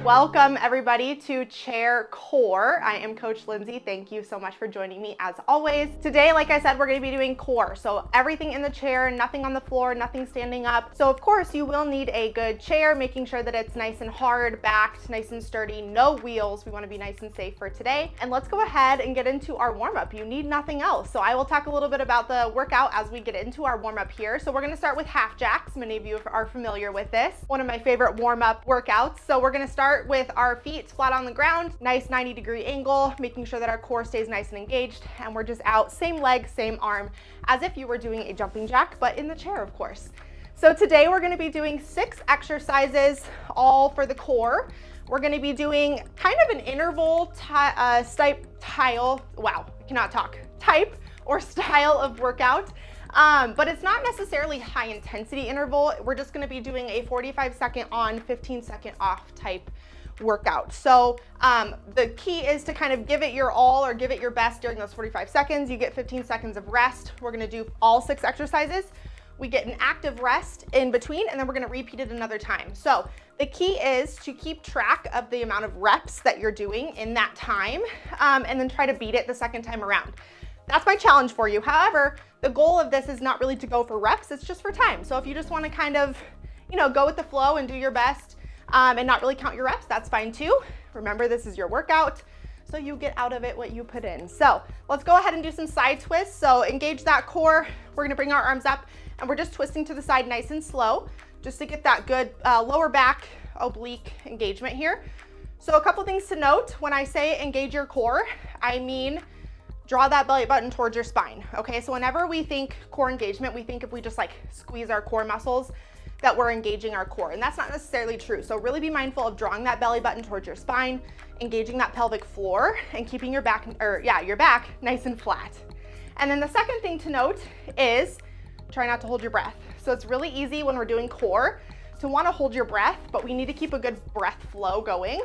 Welcome everybody to Chair Core. I am Coach Lindsay. Thank you so much for joining me as always. Today, like I said, we're going to be doing core. So everything in the chair, nothing on the floor, nothing standing up. So of course you will need a good chair, making sure that it's nice and hard backed, nice and sturdy, no wheels. We want to be nice and safe for today. And let's go ahead and get into our warm up. You need nothing else. So I will talk a little bit about the workout as we get into our warm up here. So we're going to start with half jacks. Many of you are familiar with this. One of my favorite warm up workouts. So we're going to start with our feet flat on the ground, nice 90-degree angle, making sure that our core stays nice and engaged, and we're just out, same leg, same arm, as if you were doing a jumping jack, but in the chair, of course. So today we're going to be doing 6 exercises, all for the core. We're going to be doing kind of an interval type or style of workout. But it's not necessarily high intensity interval. We're just going to be doing a 45-second on, 15-second off type workout. So the key is to kind of give it your all or give it your best during those 45 seconds. You get 15 seconds of rest. We're going to do all 6 exercises. We get an active rest in between, and then we're going to repeat it another time. So the key is to keep track of the amount of reps that you're doing in that time, and then try to beat it the second time around. That's my challenge for you. However, the goal of this is not really to go for reps, it's just for time. So if you just want to kind of, go with the flow and do your best and not really count your reps, that's fine too. Remember, this is your workout, so you get out of it what you put in. So let's go ahead and do some side twists. So engage that core. We're going to bring our arms up and we're just twisting to the side nice and slow, just to get that good lower back oblique engagement here. So a couple things to note when I say engage your core, I mean draw that belly button towards your spine. Okay, so whenever we think core engagement, we think if we just like squeeze our core muscles that we're engaging our core, and that's not necessarily true. So really be mindful of drawing that belly button towards your spine, engaging that pelvic floor, and keeping your back, your back nice and flat. And then the second thing to note is try not to hold your breath. So it's really easy when we're doing core to want to hold your breath, but we need to keep a good breath flow going.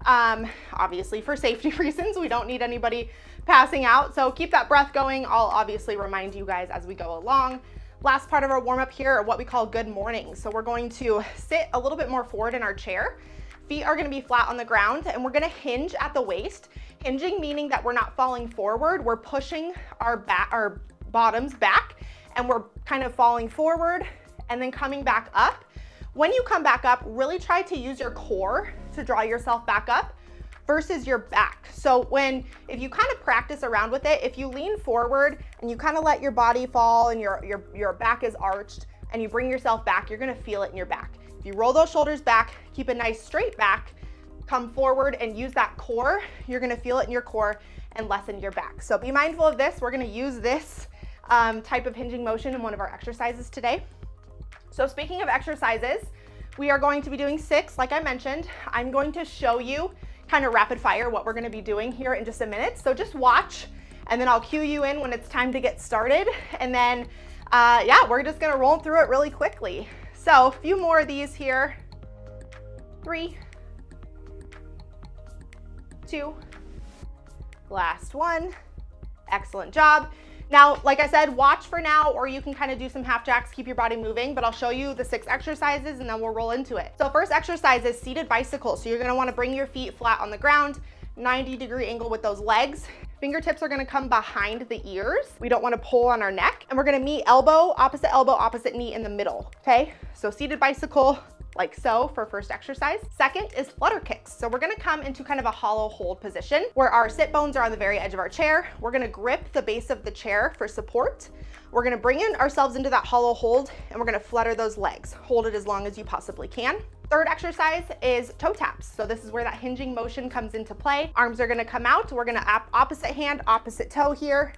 Obviously for safety reasons, we don't need anybody passing out. So keep that breath going. I'll obviously remind you guys as we go along. Last part of our warm up here are what we call good mornings. So we're going to sit a little bit more forward in our chair. Feet are going to be flat on the ground, and we're going to hinge at the waist. Hinging meaning that we're not falling forward. We're pushing our bottoms back, and we're kind of falling forward and then coming back up. When you come back up, really try to use your core to draw yourself back up versus your back. So if you kind of practice around with it, if you lean forward and you kind of let your body fall and your back is arched and you bring yourself back, you're gonna feel it in your back. If you roll those shoulders back, keep a nice straight back, come forward and use that core, you're gonna feel it in your core and lessen your back. So be mindful of this. We're gonna use this type of hinging motion in one of our exercises today. So speaking of exercises, we are going to be doing 6, like I mentioned. I'm going to show you kind of rapid fire what we're going to be doing here in just a minute. So just watch, and then I'll cue you in when it's time to get started. And then, we're just going to roll through it really quickly. So a few more of these here. 3, 2, last one. Excellent job. Now, like I said, watch for now, or you can kind of do some half jacks, keep your body moving, but I'll show you the 6 exercises and then we'll roll into it. So first exercise is seated bicycle. So you're gonna wanna bring your feet flat on the ground, 90-degree angle with those legs. Fingertips are gonna come behind the ears. We don't wanna pull on our neck. And we're gonna meet elbow, opposite knee in the middle, okay? So seated bicycle, like so for first exercise. Second is flutter kicks. So we're gonna come into kind of a hollow hold position where our sit bones are on the very edge of our chair. We're gonna grip the base of the chair for support. We're gonna bring ourselves into that hollow hold and we're gonna flutter those legs. Hold it as long as you possibly can. Third exercise is toe taps. So this is where that hinging motion comes into play. Arms are gonna come out. We're gonna opposite hand, opposite toe here.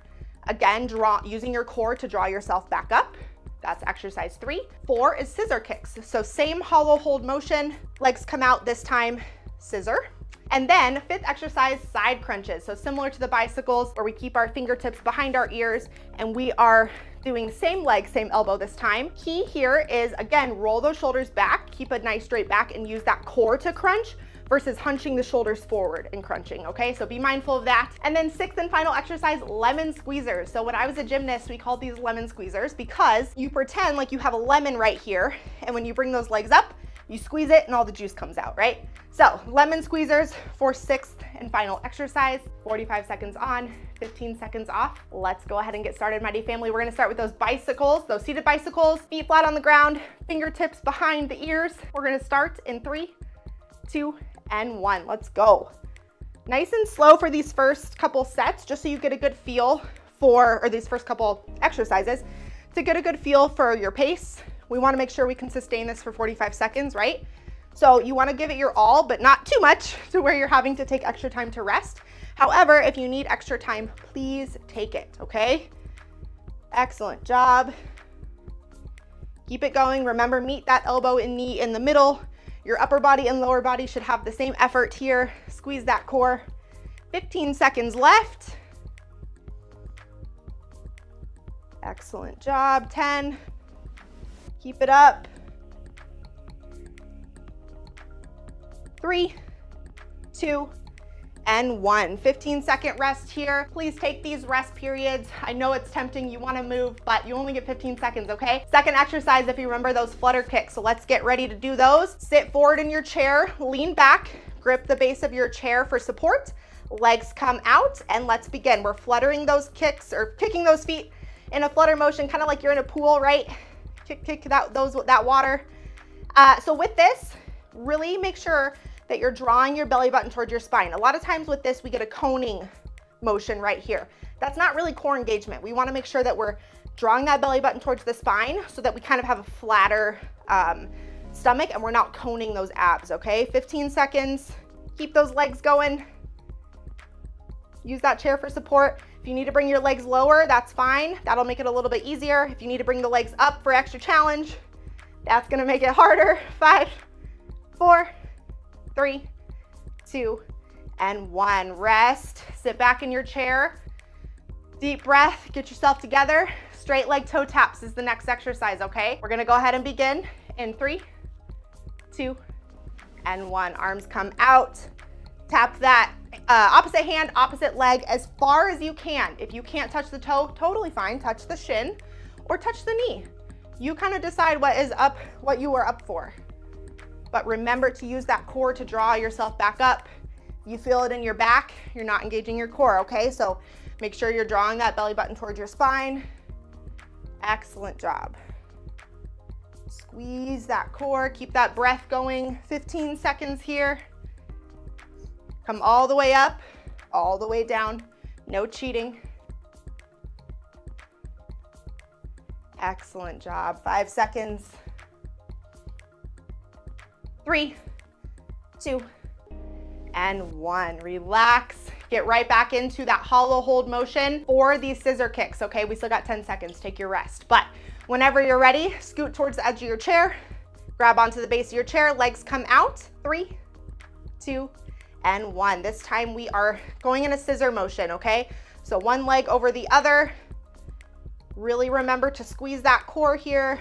Again, using your core to draw yourself back up. That's exercise 3. 4 is scissor kicks. So same hollow hold motion, legs come out this time, scissor. And then 5th exercise, side crunches. So similar to the bicycles where we keep our fingertips behind our ears and we are doing same leg, same elbow this time. Key here is, again, roll those shoulders back, keep a nice straight back and use that core to crunch versus hunching the shoulders forward and crunching, okay? So be mindful of that. And then 6th and final exercise, lemon squeezers. So when I was a gymnast, we called these lemon squeezers because you pretend like you have a lemon right here, and when you bring those legs up, You squeeze it and all the juice comes out, right? So lemon squeezers for 6th and final exercise, 45 seconds on, 15 seconds off. Let's go ahead and get started, mighty family. We're gonna start with those bicycles, those seated bicycles, feet flat on the ground, fingertips behind the ears. We're gonna start in 3, 2, and 1. Let's go. Nice and slow for these first couple sets, just so you get a good feel for, or these first couple exercises, to get a good feel for your pace. We wanna make sure we can sustain this for 45 seconds, right? So you wanna give it your all, but not too much to where you're having to take extra time to rest. However, if you need extra time, please take it, okay? Excellent job. Keep it going. Remember, meet that elbow and knee in the middle. Your upper body and lower body should have the same effort here. Squeeze that core. 15 seconds left. Excellent job. 10. Keep it up. 3, 2, and 1. 15-second rest here. Please take these rest periods. I know it's tempting, you wanna move, but you only get 15 seconds, okay? Second exercise, if you remember, those flutter kicks. So let's get ready to do those. Sit forward in your chair, lean back, grip the base of your chair for support. Legs come out, and let's begin. We're fluttering those kicks, or kicking those feet in a flutter motion, kind of like you're in a pool, right? Kick that water. So with this, really make sure that you're drawing your belly button towards your spine. A lot of times with this, we get a coning motion right here. That's not really core engagement. We wanna make sure that we're drawing that belly button towards the spine so that we kind of have a flatter stomach and we're not coning those abs, okay? 15 seconds, keep those legs going. Use that chair for support. If you need to bring your legs lower, that's fine. That'll make it a little bit easier. If you need to bring the legs up for extra challenge, that's gonna make it harder. 5, 4, 3, 2, and 1. Rest, sit back in your chair. Deep breath, get yourself together. Straight leg toe taps is the next exercise, okay? We're gonna go ahead and begin in 3, 2, and 1. Arms come out. Tap that opposite hand, opposite leg as far as you can. If you can't touch the toe, totally fine. Touch the shin or touch the knee. You kind of decide what you are up for. But remember to use that core to draw yourself back up. You feel it in your back, you're not engaging your core, okay? So make sure you're drawing that belly button towards your spine. Excellent job. Squeeze that core, keep that breath going. 15 seconds here. Come all the way up, all the way down, no cheating. Excellent job, 5 seconds. 3, 2, and 1. Relax. Get right back into that hollow hold motion for these scissor kicks, okay? We still got 10 seconds. Take your rest. But whenever you're ready, scoot towards the edge of your chair, grab onto the base of your chair, legs come out. 3, 2, and 1. This time we are going in a scissor motion, okay? So one leg over the other. Really remember to squeeze that core here.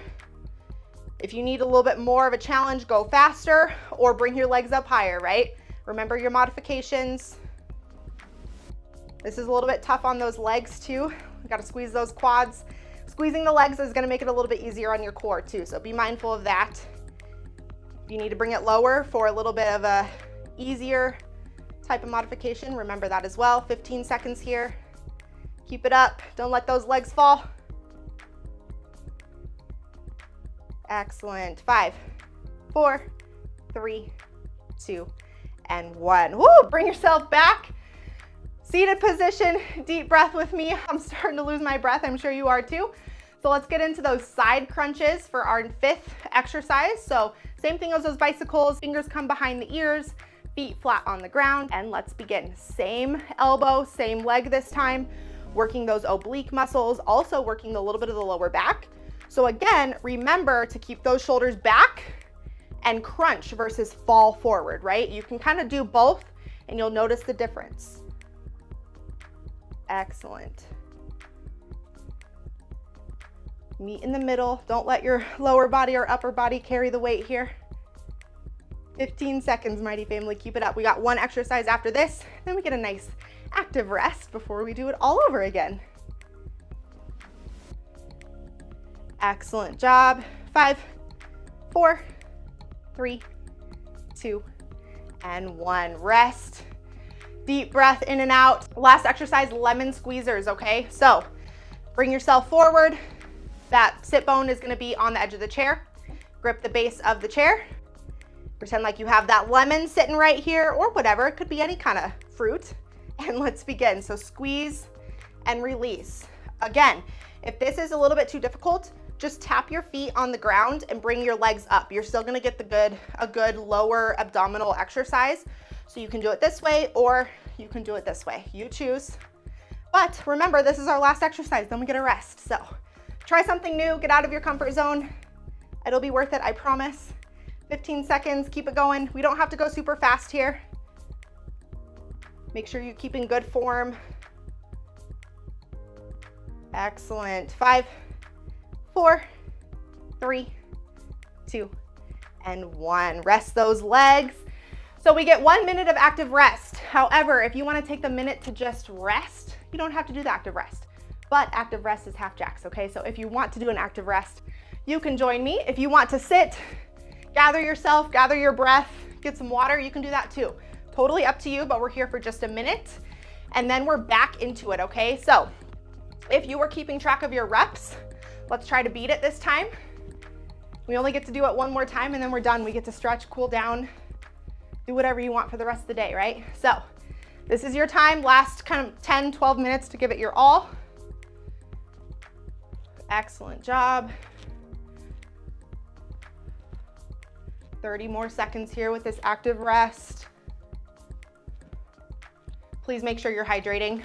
If you need a little bit more of a challenge, go faster or bring your legs up higher, right? Remember your modifications. This is a little bit tough on those legs too. You gotta squeeze those quads. Squeezing the legs is gonna make it a little bit easier on your core too, so be mindful of that. If you need to bring it lower for a little bit of a easier type of modification, remember that as well. 15 seconds here. Keep it up, don't let those legs fall. Excellent. 5, 4, 3, 2, and 1. Woo! Bring yourself back. Seated position, deep breath with me. I'm starting to lose my breath. I'm sure you are too. So let's get into those side crunches for our 5th exercise. So same thing as those bicycles. Fingers come behind the ears, feet flat on the ground, and let's begin. Same elbow, same leg this time. Working those oblique muscles, also working a little bit of the lower back. So again, remember to keep those shoulders back and crunch versus fall forward, right? You can kind of do both and you'll notice the difference. Excellent. Meet in the middle. Don't let your lower body or upper body carry the weight here. 15 seconds, mighty family, keep it up. We got one exercise after this, then we get a nice active rest before we do it all over again. Excellent job. 5, 4, 3, 2, and 1. Rest. Deep breath in and out. Last exercise, lemon squeezers, okay? So bring yourself forward. That sit bone is gonna be on the edge of the chair. Grip the base of the chair. Pretend like you have that lemon sitting right here or whatever. It could be any kind of fruit. And let's begin. So squeeze and release. Again, if this is a little bit too difficult, just tap your feet on the ground and bring your legs up. You're still gonna get a good lower abdominal exercise. So you can do it this way or you can do it this way. You choose. But remember, this is our last exercise, then we get a rest. So try something new, get out of your comfort zone. It'll be worth it, I promise. 15 seconds, keep it going. We don't have to go super fast here. Make sure you're keeping good form. Excellent. 5, 4, 3, 2, and 1. Rest those legs. So we get 1 minute of active rest. However, if you want to take the minute to just rest, you don't have to do the active rest. But active rest is half jacks, okay? So if you want to do an active rest, you can join me. If you want to sit, gather yourself, gather your breath, get some water, you can do that too. Totally up to you, but we're here for just a minute and then we're back into it, okay? So if you were keeping track of your reps, let's try to beat it this time. We only get to do it one more time and then we're done. We get to stretch, cool down, do whatever you want for the rest of the day, right? So this is your time, last kind of 10, 12 minutes to give it your all. Excellent job. 30 more seconds here with this active rest. Please make sure you're hydrating.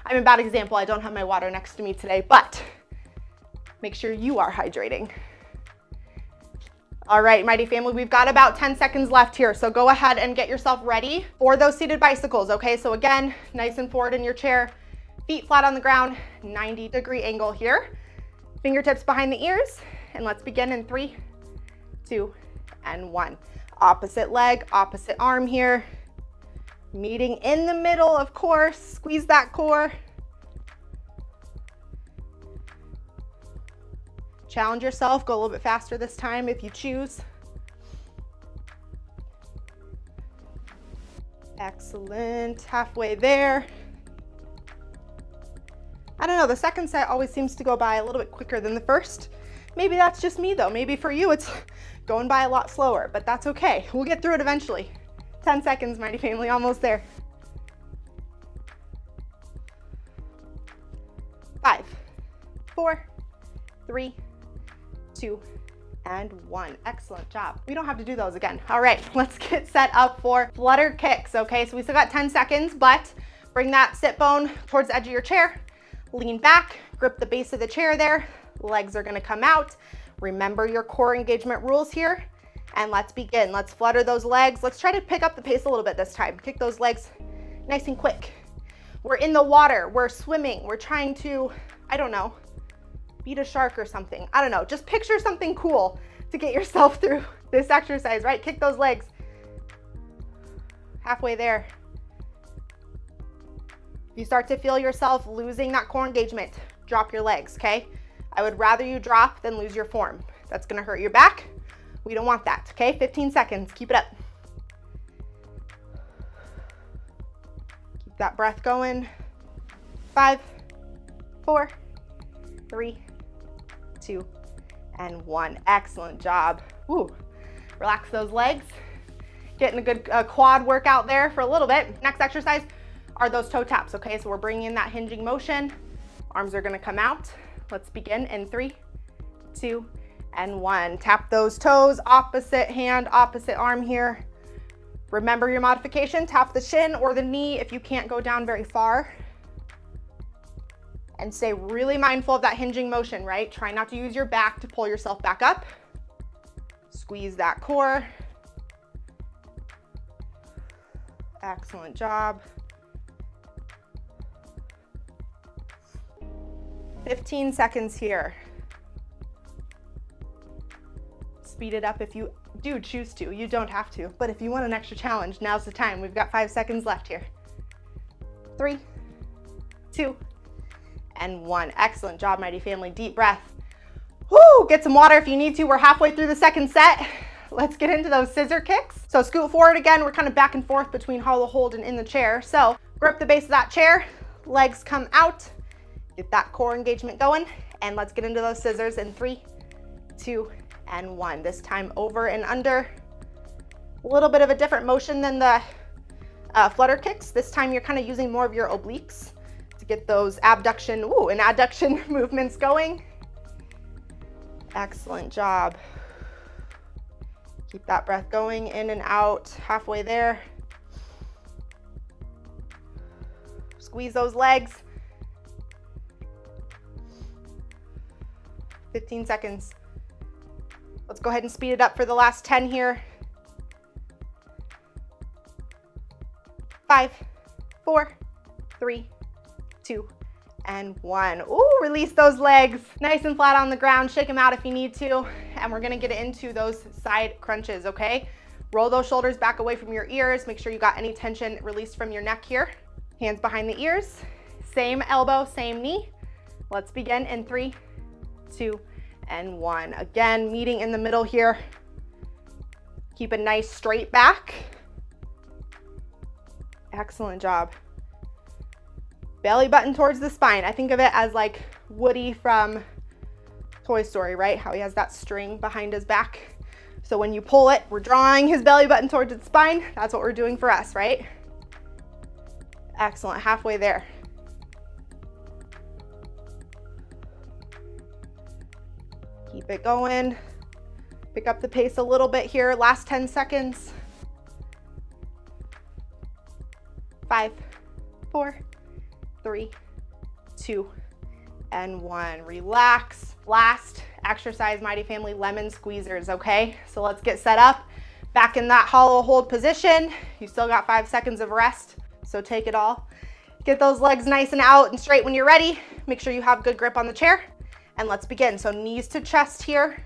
I'm a bad example. I don't have my water next to me today, but make sure you are hydrating. All right, Mighty Family, we've got about 10 seconds left here. So go ahead and get yourself ready for those seated bicycles, okay? So again, nice and forward in your chair, feet flat on the ground, 90-degree angle here. Fingertips behind the ears, and let's begin in 3, 2, and 1. Opposite leg, opposite arm here. Meeting in the middle, of course. Squeeze that core. Challenge yourself, go a little bit faster this time if you choose. Excellent, halfway there. I don't know, the second set always seems to go by a little bit quicker than the first. Maybe that's just me though. Maybe for you it's going by a lot slower, but that's okay. We'll get through it eventually. 10 seconds, Mighty Family, almost there. 5, 4, 3, 2, and 1. Excellent job. We don't have to do those again. All right, let's get set up for flutter kicks, okay? So we still got 10 seconds, but bring that sit bone towards the edge of your chair. Lean back, grip the base of the chair there. Legs are gonna come out. Remember your core engagement rules here. And let's begin. Let's flutter those legs. Let's try to pick up the pace a little bit this time. Kick those legs nice and quick. We're in the water, we're swimming. We're trying to, I don't know, beat a shark or something. I don't know, just picture something cool to get yourself through this exercise, right? Kick those legs. Halfway there. If you start to feel yourself losing that core engagement, drop your legs, okay? I would rather you drop than lose your form. That's gonna hurt your back. We don't want that, okay? 15 seconds, keep it up. Keep that breath going. 5, 4, 3, 2, and 1. Excellent job. Ooh, relax those legs. Getting a good quad workout there for a little bit. Next exercise are those toe taps, okay? So we're bringing in that hinging motion. Arms are gonna come out. Let's begin in 3, 2, and 1. Tap those toes, opposite hand, opposite arm here. Remember your modification, tap the shin or the knee if you can't go down very far. And stay really mindful of that hinging motion, right? Try not to use your back to pull yourself back up. Squeeze that core. Excellent job. 15 seconds here. Speed it up if you do choose to. You don't have to, but if you want an extra challenge, now's the time. We've got 5 seconds left here. 3, 2, and 1. Excellent job, Mighty Family. Deep breath. Woo! Get some water if you need to. We're halfway through the second set. let's get into those scissor kicks. So scoot forward again. We're kind of back and forth between hollow hold and in the chair. So grip the base of that chair, legs come out, get that core engagement going, and let's get into those scissors in 3, 2, and 1. This time over and under. A little bit of a different motion than the flutter kicks. This time you're kind of using more of your obliques to get those abduction and adduction movements going. Excellent job. Keep that breath going in and out, halfway there. Squeeze those legs. 15 seconds. Let's go ahead and speed it up for the last 10 here. 5, 4, 3, 2, and 1. Ooh, release those legs. Nice and flat on the ground. Shake them out if you need to. And we're gonna get into those side crunches, okay? Roll those shoulders back away from your ears. Make sure you got any tension released from your neck here. Hands behind the ears. Same elbow, same knee. Let's begin in 3, 2, and 1. Again, meeting in the middle here. Keep a nice straight back. Excellent job. Belly button towards the spine. I think of it as like Woody from Toy Story, right? How he has that string behind his back. So when you pull it, we're drawing his belly button towards its spine. That's what we're doing for us, right? Excellent, halfway there. Keep it going. Pick up the pace a little bit here. Last 10 seconds. 5, 4, 3, 2, and 1. Relax. Last exercise, Mighty Family, lemon squeezers, okay? So let's get set up. Back in that hollow hold position. You still got 5 seconds of rest, so take it all. Get those legs nice and out and straight when you're ready. Make sure you have good grip on the chair, and let's begin. So knees to chest here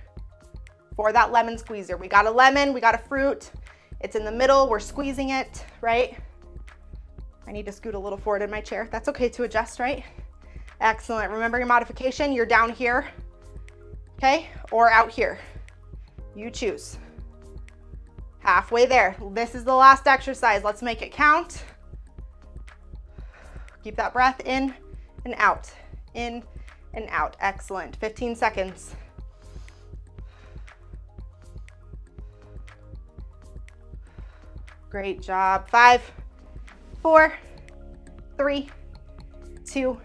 for that lemon squeezer. We got a lemon, we got a fruit. It's in the middle, we're squeezing it, right? I need to scoot a little forward in my chair. That's okay to adjust, right? Excellent. Remember your modification. You're down here, okay? Or out here. You choose. Halfway there. This is the last exercise. Let's make it count. Keep that breath in and out. In and out. Excellent. 15 seconds. Great job. 5, 4, 3, 2,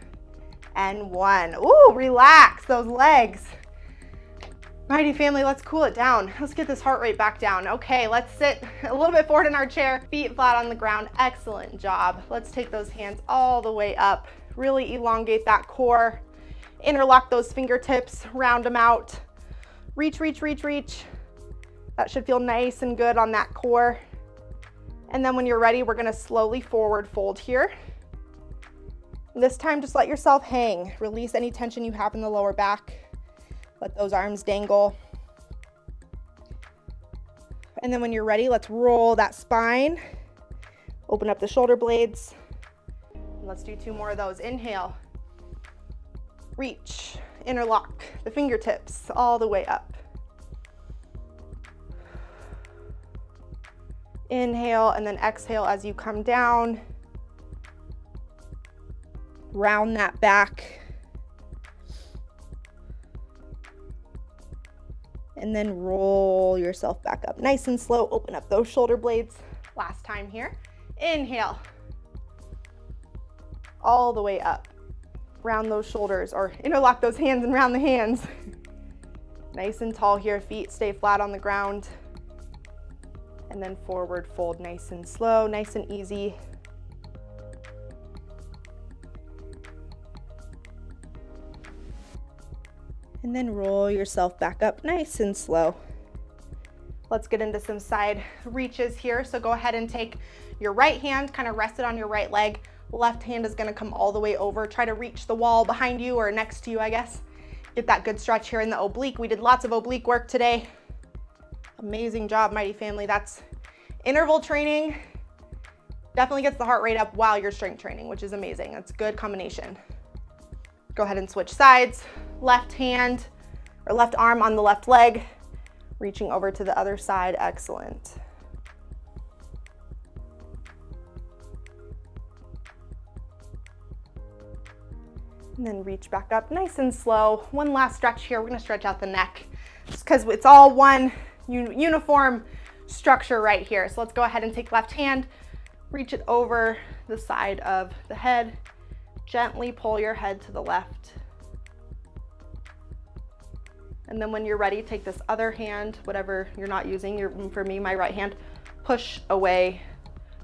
and 1. Ooh, relax those legs. Mighty Family, let's cool it down. Let's get this heart rate back down. Okay, let's sit a little bit forward in our chair, feet flat on the ground. Excellent job. Let's take those hands all the way up. Really elongate that core. Interlock those fingertips, round them out. Reach, reach, reach, reach. That should feel nice and good on that core. And then when you're ready, we're gonna slowly forward fold here. This time, just let yourself hang. Release any tension you have in the lower back. Let those arms dangle. And then when you're ready, let's roll that spine. Open up the shoulder blades. Let's do 2 more of those. Inhale. Reach, interlock the fingertips all the way up. Inhale and then exhale as you come down. Round that back. And then roll yourself back up. Nice and slow. Open up those shoulder blades. Last time here. Inhale. All the way up. Round those shoulders or interlock those hands and round the hands. Nice and tall here. Feet stay flat on the ground. And then forward fold nice and slow, nice and easy. And then roll yourself back up nice and slow. Let's get into some side reaches here. So go ahead and take your right hand, kind of rest it on your right leg. Left hand is gonna come all the way over. Try to reach the wall behind you or next to you, I guess. Get that good stretch here in the oblique. We did lots of oblique work today. Amazing job, Mighty Family. That's interval training. Definitely gets the heart rate up while you're strength training, which is amazing. That's a good combination. Go ahead and switch sides. Left hand or left arm on the left leg. Reaching over to the other side, excellent. And then reach back up nice and slow. One last stretch here. We're gonna stretch out the neck just because it's all one uniform structure right here. So let's go ahead and take left hand, reach it over the side of the head, gently pull your head to the left. And then when you're ready, take this other hand, whatever you're not using, for me, my right hand, push away,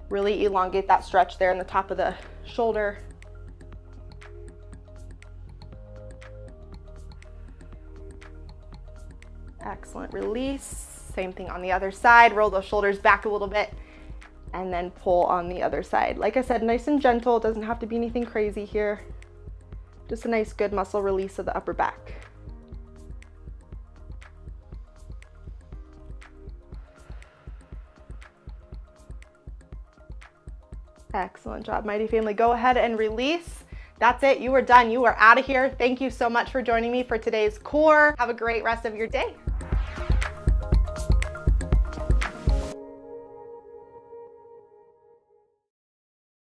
really elongate that stretch there in the top of the shoulder. Excellent, release. Same thing on the other side, roll those shoulders back a little bit and then pull on the other side. Like I said, nice and gentle, it doesn't have to be anything crazy here. Just a nice good muscle release of the upper back. Excellent job, Mighty Family. Go ahead and release. That's it, you are done, you are out of here. Thank you so much for joining me for today's core. Have a great rest of your day.